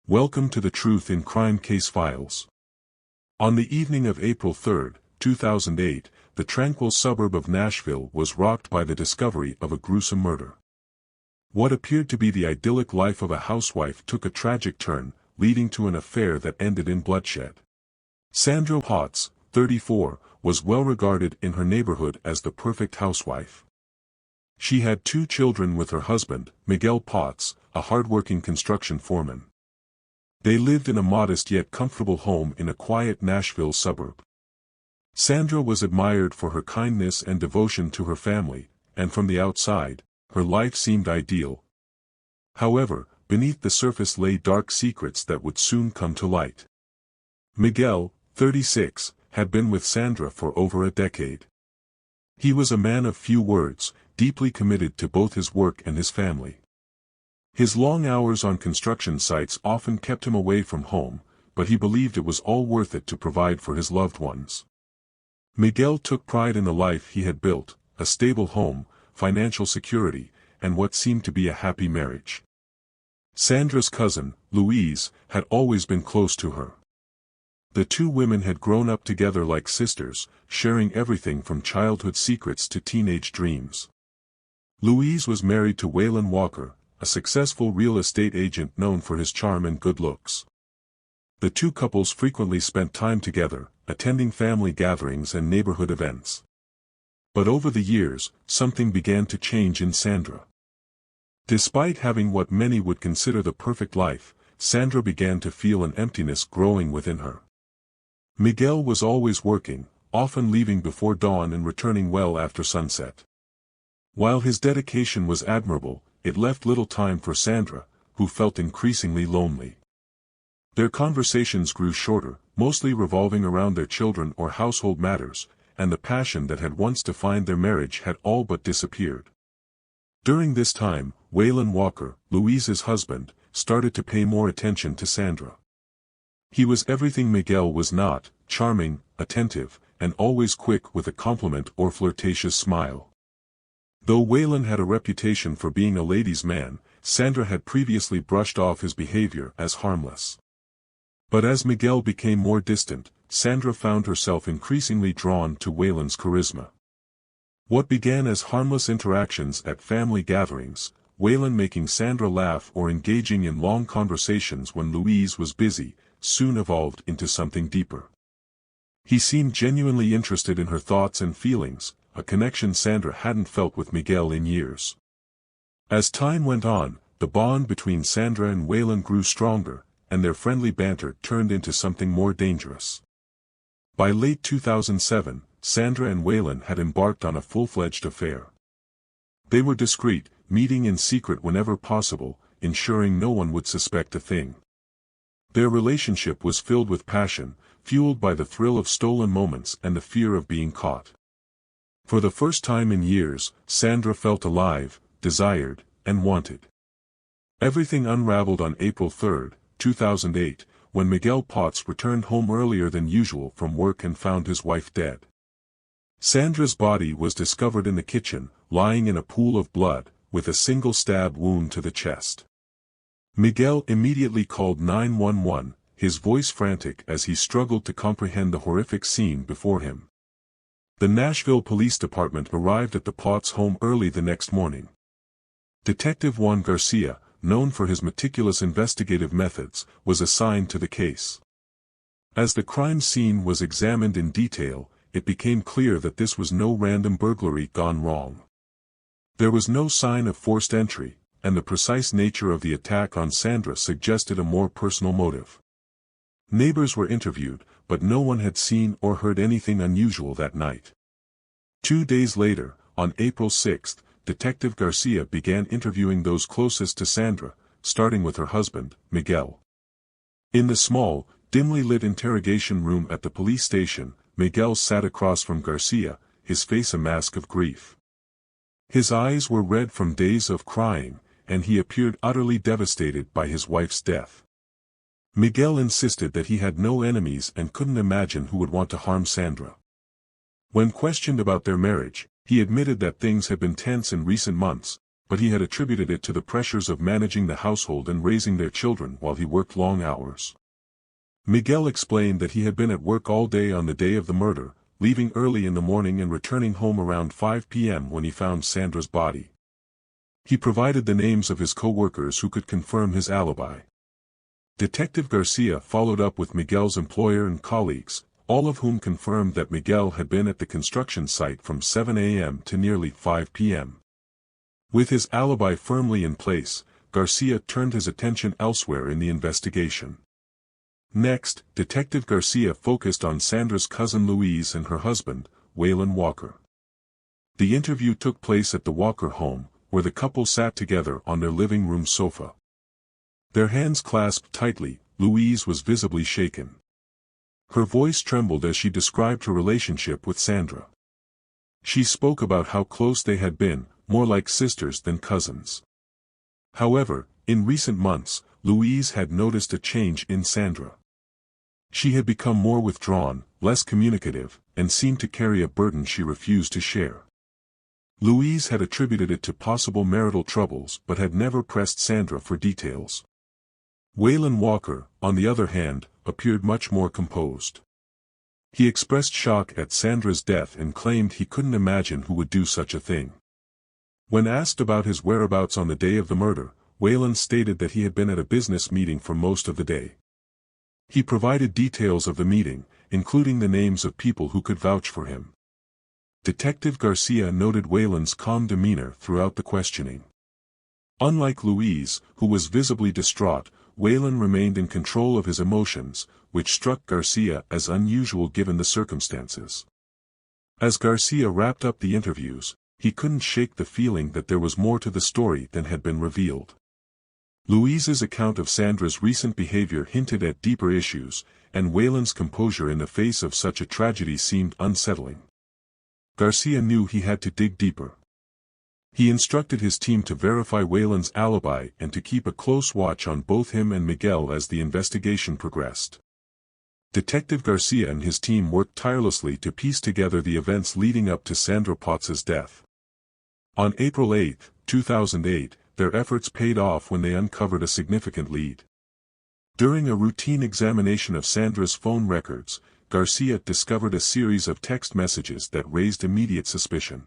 Welcome to the Truth in Crime Case Files. On the evening of April 3, 2008, the tranquil suburb of Nashville was rocked by the discovery of a gruesome murder. What appeared to be the idyllic life of a housewife took a tragic turn, leading to an affair that ended in bloodshed. Sandra Pautz, 34, was well regarded in her neighborhood as the perfect housewife. She had 2 children with her husband, Miguel Pautz, a hardworking construction foreman. They lived in a modest yet comfortable home in a quiet Nashville suburb. Sandra was admired for her kindness and devotion to her family, and from the outside, her life seemed ideal. However, beneath the surface lay dark secrets that would soon come to light. Miguel, 36, had been with Sandra for over a decade. He was a man of few words, deeply committed to both his work and his family. His long hours on construction sites often kept him away from home, but he believed it was all worth it to provide for his loved ones. Miguel took pride in the life he had built, a stable home, financial security, and what seemed to be a happy marriage. Sandra's cousin, Louise, had always been close to her. The 2 women had grown up together like sisters, sharing everything from childhood secrets to teenage dreams. Louise was married to Waylon Walker, a successful real estate agent known for his charm and good looks. The 2 couples frequently spent time together, attending family gatherings and neighborhood events. But over the years, something began to change in Sandra. Despite having what many would consider the perfect life, Sandra began to feel an emptiness growing within her. Miguel was always working, often leaving before dawn and returning well after sunset. While his dedication was admirable, it left little time for Sandra, who felt increasingly lonely. Their conversations grew shorter, mostly revolving around their children or household matters, and the passion that had once defined their marriage had all but disappeared. During this time, Waylon Walker, Louise's husband, started to pay more attention to Sandra. He was everything Miguel was not: charming, attentive, and always quick with a compliment or flirtatious smile. Though Waylon had a reputation for being a ladies' man, Sandra had previously brushed off his behavior as harmless. But as Miguel became more distant, Sandra found herself increasingly drawn to Waylon's charisma. What began as harmless interactions at family gatherings, Waylon making Sandra laugh or engaging in long conversations when Louise was busy, soon evolved into something deeper. He seemed genuinely interested in her thoughts and feelings, a connection Sandra hadn't felt with Miguel in years. As time went on, the bond between Sandra and Waylon grew stronger, and their friendly banter turned into something more dangerous. By late 2007, Sandra and Waylon had embarked on a full-fledged affair. They were discreet, meeting in secret whenever possible, ensuring no one would suspect a thing. Their relationship was filled with passion, fueled by the thrill of stolen moments and the fear of being caught. For the first time in years, Sandra felt alive, desired, and wanted. Everything unraveled on April 3, 2008, when Miguel Pautz returned home earlier than usual from work and found his wife dead. Sandra's body was discovered in the kitchen, lying in a pool of blood, with a single stab wound to the chest. Miguel immediately called 911, his voice frantic as he struggled to comprehend the horrific scene before him. The Nashville Police Department arrived at the Pautz home early the next morning. Detective Garcia, known for his meticulous investigative methods, was assigned to the case. As the crime scene was examined in detail, it became clear that this was no random burglary gone wrong. There was no sign of forced entry, and the precise nature of the attack on Sandra suggested a more personal motive. Neighbors were interviewed, but no one had seen or heard anything unusual that night. 2 days later, on April 6, Detective Garcia began interviewing those closest to Sandra, starting with her husband, Miguel. In the small, dimly lit interrogation room at the police station, Miguel sat across from Garcia, his face a mask of grief. His eyes were red from days of crying, and he appeared utterly devastated by his wife's death. Miguel insisted that he had no enemies and couldn't imagine who would want to harm Sandra. When questioned about their marriage, he admitted that things had been tense in recent months, but he had attributed it to the pressures of managing the household and raising their children while he worked long hours. Miguel explained that he had been at work all day on the day of the murder, leaving early in the morning and returning home around 5 p.m. when he found Sandra's body. He provided the names of his co-workers who could confirm his alibi. Detective Garcia followed up with Miguel's employer and colleagues, all of whom confirmed that Miguel had been at the construction site from 7 a.m. to nearly 5 p.m. With his alibi firmly in place, Garcia turned his attention elsewhere in the investigation. Next, Detective Garcia focused on Sandra's cousin Louise and her husband, Waylon Walker. The interview took place at the Walker home, where the couple sat together on their living room sofa. Their hands clasped tightly. Louise was visibly shaken. Her voice trembled as she described her relationship with Sandra. She spoke about how close they had been, more like sisters than cousins. However, in recent months, Louise had noticed a change in Sandra. She had become more withdrawn, less communicative, and seemed to carry a burden she refused to share. Louise had attributed it to possible marital troubles but had never pressed Sandra for details. Waylon Walker, on the other hand, appeared much more composed. He expressed shock at Sandra's death and claimed he couldn't imagine who would do such a thing. When asked about his whereabouts on the day of the murder, Waylon stated that he had been at a business meeting for most of the day. He provided details of the meeting, including the names of people who could vouch for him. Detective Garcia noted Waylon's calm demeanor throughout the questioning. Unlike Louise, who was visibly distraught, Waylon remained in control of his emotions, which struck Garcia as unusual given the circumstances. As Garcia wrapped up the interviews, he couldn't shake the feeling that there was more to the story than had been revealed. Louise's account of Sandra's recent behavior hinted at deeper issues, and Waylon's composure in the face of such a tragedy seemed unsettling. Garcia knew he had to dig deeper. He instructed his team to verify Waylon's alibi and to keep a close watch on both him and Miguel as the investigation progressed. Detective Garcia and his team worked tirelessly to piece together the events leading up to Sandra Pautz's death. On April 8, 2008, their efforts paid off when they uncovered a significant lead. During a routine examination of Sandra's phone records, Garcia discovered a series of text messages that raised immediate suspicion.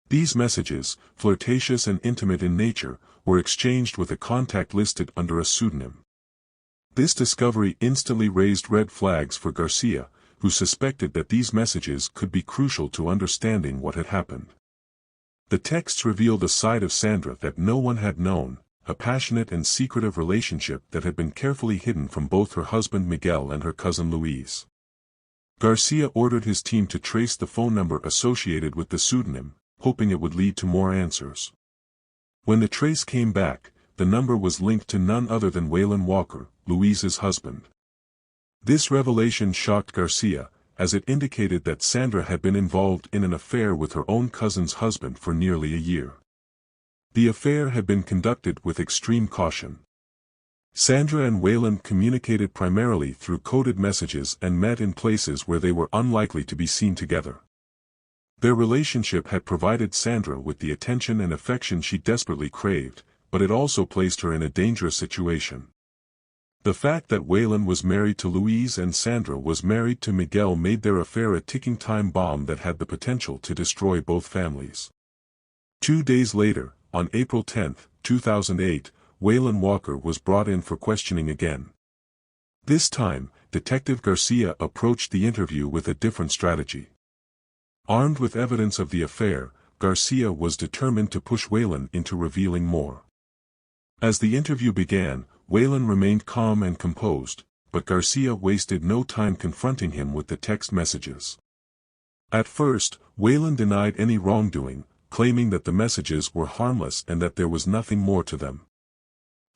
These messages, flirtatious and intimate in nature, were exchanged with a contact listed under a pseudonym. This discovery instantly raised red flags for Garcia, who suspected that these messages could be crucial to understanding what had happened. The texts revealed a side of Sandra that no one had known, a passionate and secretive relationship that had been carefully hidden from both her husband Miguel and her cousin Louise. Garcia ordered his team to trace the phone number associated with the pseudonym, hoping it would lead to more answers. When the trace came back, the number was linked to none other than Waylon Walker, Louise's husband. This revelation shocked Garcia, as it indicated that Sandra had been involved in an affair with her own cousin's husband for nearly a year. The affair had been conducted with extreme caution. Sandra and Waylon communicated primarily through coded messages and met in places where they were unlikely to be seen together. Their relationship had provided Sandra with the attention and affection she desperately craved, but it also placed her in a dangerous situation. The fact that Waylon was married to Louise and Sandra was married to Miguel made their affair a ticking time bomb that had the potential to destroy both families. 2 days later, on April 10, 2008, Waylon Walker was brought in for questioning again. This time, Detective Garcia approached the interview with a different strategy. Armed with evidence of the affair, Garcia was determined to push Waylon into revealing more. As the interview began, Waylon remained calm and composed, but Garcia wasted no time confronting him with the text messages. At first, Waylon denied any wrongdoing, claiming that the messages were harmless and that there was nothing more to them.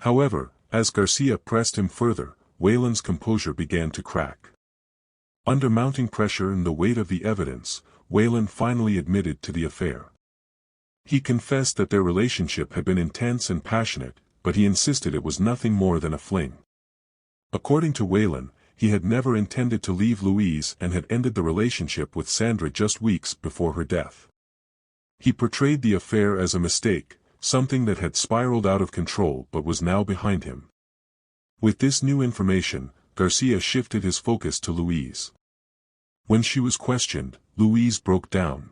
However, as Garcia pressed him further, Waylon's composure began to crack. Under mounting pressure and the weight of the evidence, Waylon finally admitted to the affair. He confessed that their relationship had been intense and passionate, but he insisted it was nothing more than a fling. According to Waylon, he had never intended to leave Louise and had ended the relationship with Sandra just weeks before her death. He portrayed the affair as a mistake, something that had spiraled out of control but was now behind him. With this new information, Garcia shifted his focus to Louise. When she was questioned, Louise broke down.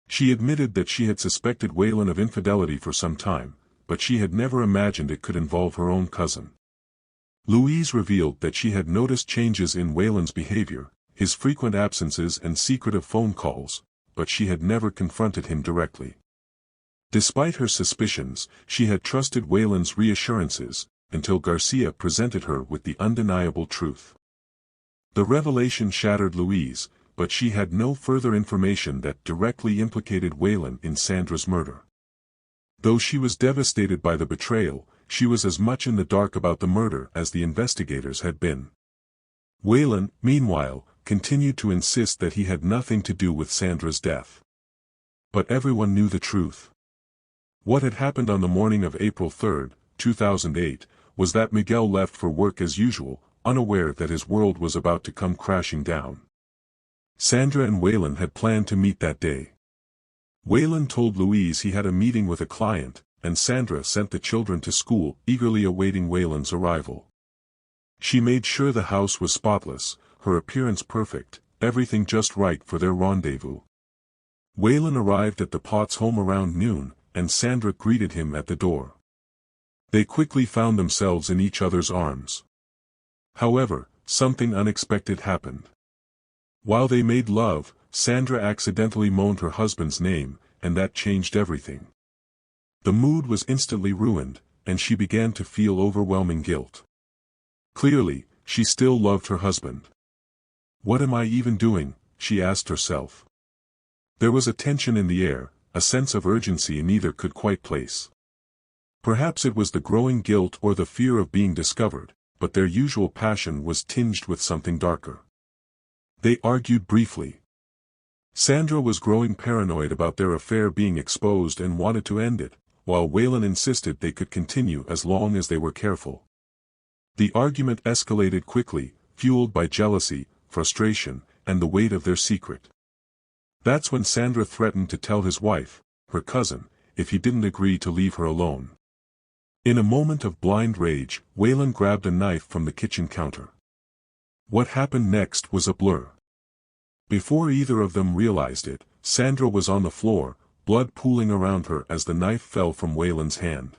She admitted that she had suspected Waylon of infidelity for some time, but she had never imagined it could involve her own cousin. Louise revealed that she had noticed changes in Waylon's behavior, his frequent absences and secretive phone calls, but she had never confronted him directly. Despite her suspicions, she had trusted Waylon's reassurances, until Garcia presented her with the undeniable truth. The revelation shattered Louise, but she had no further information that directly implicated Waylon in Sandra's murder. Though she was devastated by the betrayal, she was as much in the dark about the murder as the investigators had been. Waylon, meanwhile, continued to insist that he had nothing to do with Sandra's death. But everyone knew the truth. What had happened on the morning of April 3, 2008, was that Miguel left for work as usual, unaware that his world was about to come crashing down. Sandra and Waylon had planned to meet that day. Waylon told Louise he had a meeting with a client, and Sandra sent the children to school, eagerly awaiting Waylon's arrival. She made sure the house was spotless, her appearance perfect, everything just right for their rendezvous. Waylon arrived at the Pautz home around noon, and Sandra greeted him at the door. They quickly found themselves in each other's arms. However, something unexpected happened. While they made love, Sandra accidentally moaned her husband's name, and that changed everything. The mood was instantly ruined, and she began to feel overwhelming guilt. Clearly, she still loved her husband. "What am I even doing?" she asked herself. There was a tension in the air, a sense of urgency neither could quite place. Perhaps it was the growing guilt or the fear of being discovered, but their usual passion was tinged with something darker. They argued briefly. Sandra was growing paranoid about their affair being exposed and wanted to end it, while Waylon insisted they could continue as long as they were careful. The argument escalated quickly, fueled by jealousy, frustration, and the weight of their secret. That's when Sandra threatened to tell his wife, her cousin, if he didn't agree to leave her alone. In a moment of blind rage, Waylon grabbed a knife from the kitchen counter. What happened next was a blur. Before either of them realized it, Sandra was on the floor, blood pooling around her as the knife fell from Waylon's hand.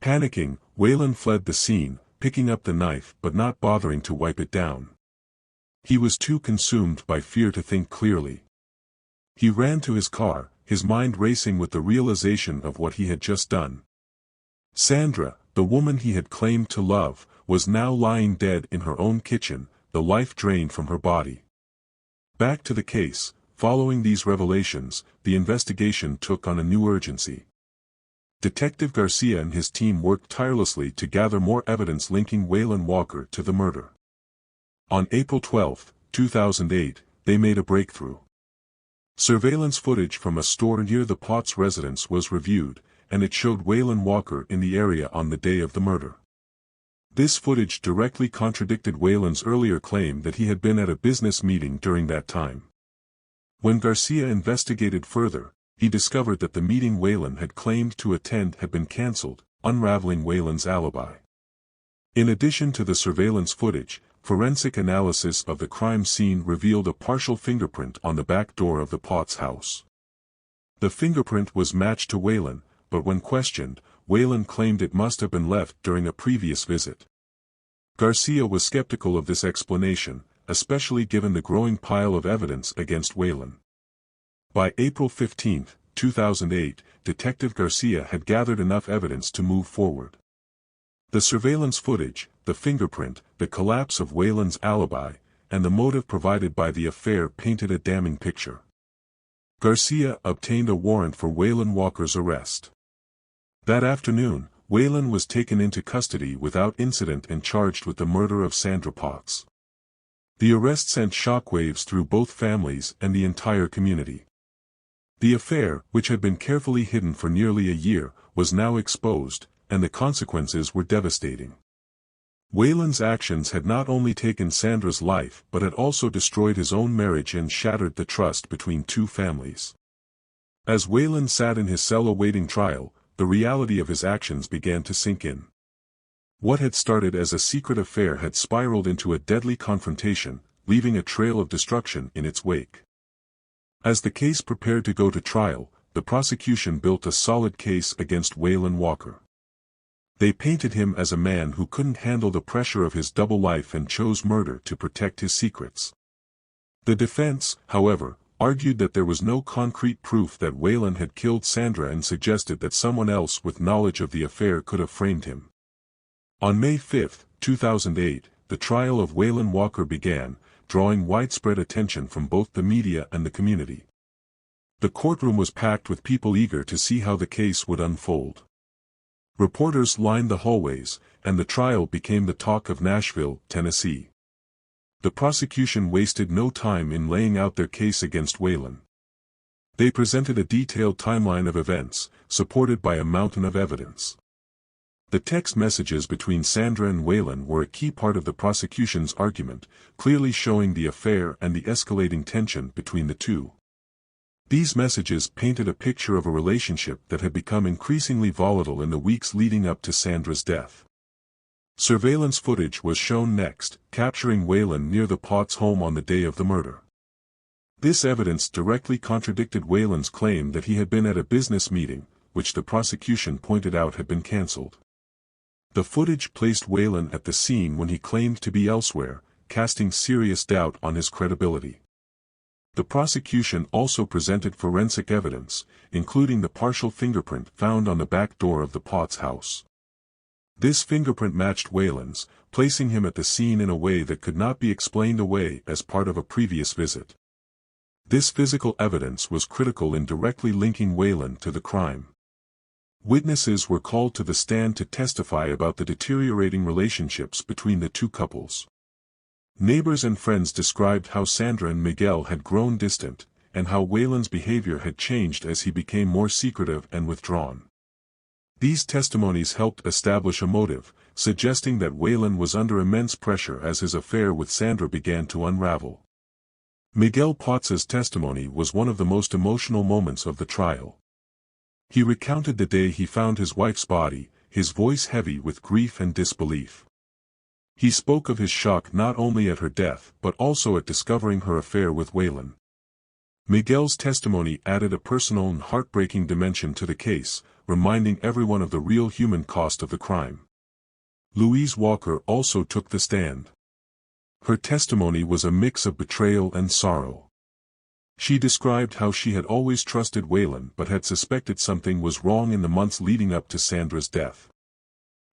Panicking, Waylon fled the scene, picking up the knife but not bothering to wipe it down. He was too consumed by fear to think clearly. He ran to his car, his mind racing with the realization of what he had just done. Sandra, the woman he had claimed to love, was now lying dead in her own kitchen, the life drained from her body. Back to the case, following these revelations, the investigation took on a new urgency. Detective Garcia and his team worked tirelessly to gather more evidence linking Waylon Walker to the murder. On April 12, 2008, they made a breakthrough. Surveillance footage from a store near the Pautz residence was reviewed, and it showed Waylon Walker in the area on the day of the murder. This footage directly contradicted Waylon's earlier claim that he had been at a business meeting during that time. When Garcia investigated further, he discovered that the meeting Waylon had claimed to attend had been cancelled, unraveling Waylon's alibi. In addition to the surveillance footage, forensic analysis of the crime scene revealed a partial fingerprint on the back door of the Pautz house. The fingerprint was matched to Waylon, but when questioned, Waylon claimed it must have been left during a previous visit. Garcia was skeptical of this explanation, especially given the growing pile of evidence against Waylon. By April 15, 2008, Detective Garcia had gathered enough evidence to move forward. The surveillance footage, the fingerprint, the collapse of Waylon's alibi, and the motive provided by the affair painted a damning picture. Garcia obtained a warrant for Waylon Walker's arrest. That afternoon, Waylon was taken into custody without incident and charged with the murder of Sandra Pautz. The arrest sent shockwaves through both families and the entire community. The affair, which had been carefully hidden for nearly a year, was now exposed, and the consequences were devastating. Waylon's actions had not only taken Sandra's life but had also destroyed his own marriage and shattered the trust between two families. As Waylon sat in his cell awaiting trial, the reality of his actions began to sink in. What had started as a secret affair had spiraled into a deadly confrontation, leaving a trail of destruction in its wake. As the case prepared to go to trial, the prosecution built a solid case against Waylon Walker. They painted him as a man who couldn't handle the pressure of his double life and chose murder to protect his secrets. The defense, however, argued that there was no concrete proof that Waylon had killed Sandra and suggested that someone else with knowledge of the affair could have framed him. On May 5, 2008, the trial of Waylon Walker began, drawing widespread attention from both the media and the community. The courtroom was packed with people eager to see how the case would unfold. Reporters lined the hallways, and the trial became the talk of Nashville, Tennessee. The prosecution wasted no time in laying out their case against Waylon. They presented a detailed timeline of events, supported by a mountain of evidence. The text messages between Sandra and Waylon were a key part of the prosecution's argument, clearly showing the affair and the escalating tension between the two. These messages painted a picture of a relationship that had become increasingly volatile in the weeks leading up to Sandra's death. Surveillance footage was shown next, capturing Waylon near the Pautz home on the day of the murder. This evidence directly contradicted Waylon's claim that he had been at a business meeting, which the prosecution pointed out had been cancelled. The footage placed Waylon at the scene when he claimed to be elsewhere, casting serious doubt on his credibility. The prosecution also presented forensic evidence, including the partial fingerprint found on the back door of the Pautz house. This fingerprint matched Waylon's, placing him at the scene in a way that could not be explained away as part of a previous visit. This physical evidence was critical in directly linking Waylon to the crime. Witnesses were called to the stand to testify about the deteriorating relationships between the two couples. Neighbors and friends described how Sandra and Miguel had grown distant, and how Waylon's behavior had changed as he became more secretive and withdrawn. These testimonies helped establish a motive, suggesting that Waylon was under immense pressure as his affair with Sandra began to unravel. Miguel Pautz's testimony was one of the most emotional moments of the trial. He recounted the day he found his wife's body, his voice heavy with grief and disbelief. He spoke of his shock not only at her death but also at discovering her affair with Waylon. Miguel's testimony added a personal and heartbreaking dimension to the case, reminding everyone of the real human cost of the crime. Louise Walker also took the stand. Her testimony was a mix of betrayal and sorrow. She described how she had always trusted Waylon but had suspected something was wrong in the months leading up to Sandra's death.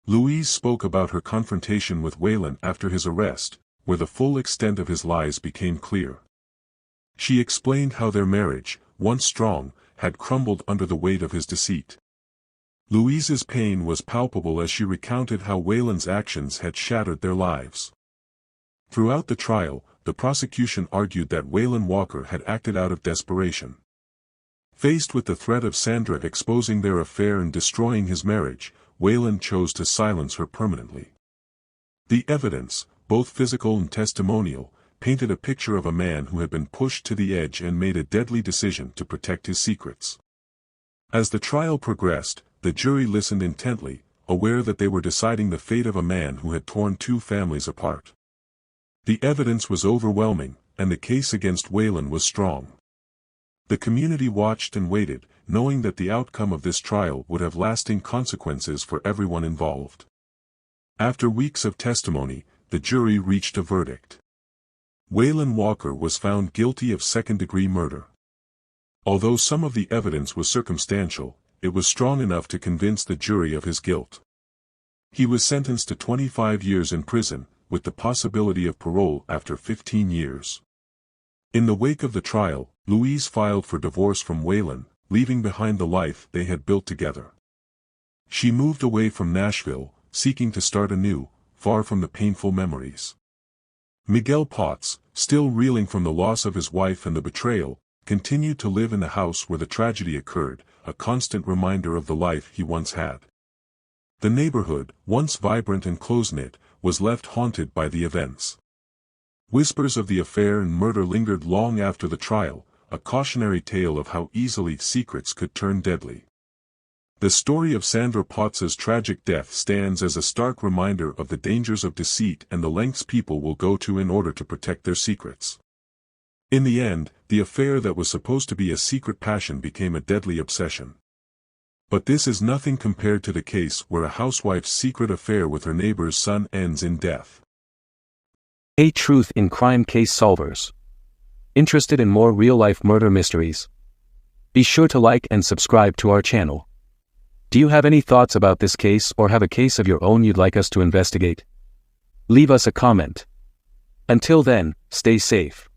Louise spoke about her confrontation with Waylon after his arrest, where the full extent of his lies became clear. She explained how their marriage, once strong, had crumbled under the weight of his deceit. Louise's pain was palpable as she recounted how Waylon's actions had shattered their lives. Throughout the trial, the prosecution argued that Waylon Walker had acted out of desperation. Faced with the threat of Sandra exposing their affair and destroying his marriage, Waylon chose to silence her permanently. The evidence, both physical and testimonial, painted a picture of a man who had been pushed to the edge and made a deadly decision to protect his secrets. As the trial progressed, the jury listened intently, aware that they were deciding the fate of a man who had torn two families apart. The evidence was overwhelming, and the case against Waylon was strong. The community watched and waited, knowing that the outcome of this trial would have lasting consequences for everyone involved. After weeks of testimony, the jury reached a verdict. Waylon Walker was found guilty of second-degree murder. Although some of the evidence was circumstantial, it was strong enough to convince the jury of his guilt. He was sentenced to 25 years in prison, with the possibility of parole after 15 years. In the wake of the trial, Louise filed for divorce from Waylon, leaving behind the life they had built together. She moved away from Nashville, seeking to start anew, far from the painful memories. Miguel Pautz, still reeling from the loss of his wife and the betrayal, continued to live in the house where the tragedy occurred, a constant reminder of the life he once had. The neighborhood, once vibrant and close-knit, was left haunted by the events. Whispers of the affair and murder lingered long after the trial, a cautionary tale of how easily secrets could turn deadly. The story of Sandra Pautz's tragic death stands as a stark reminder of the dangers of deceit and the lengths people will go to in order to protect their secrets. In the end, the affair that was supposed to be a secret passion became a deadly obsession. But this is nothing compared to the case where a housewife's secret affair with her neighbor's son ends in death. A Truth in Crime Case Solvers. Interested in more real-life murder mysteries? Be sure to like and subscribe to our channel. Do you have any thoughts about this case or have a case of your own you'd like us to investigate? Leave us a comment. Until then, stay safe.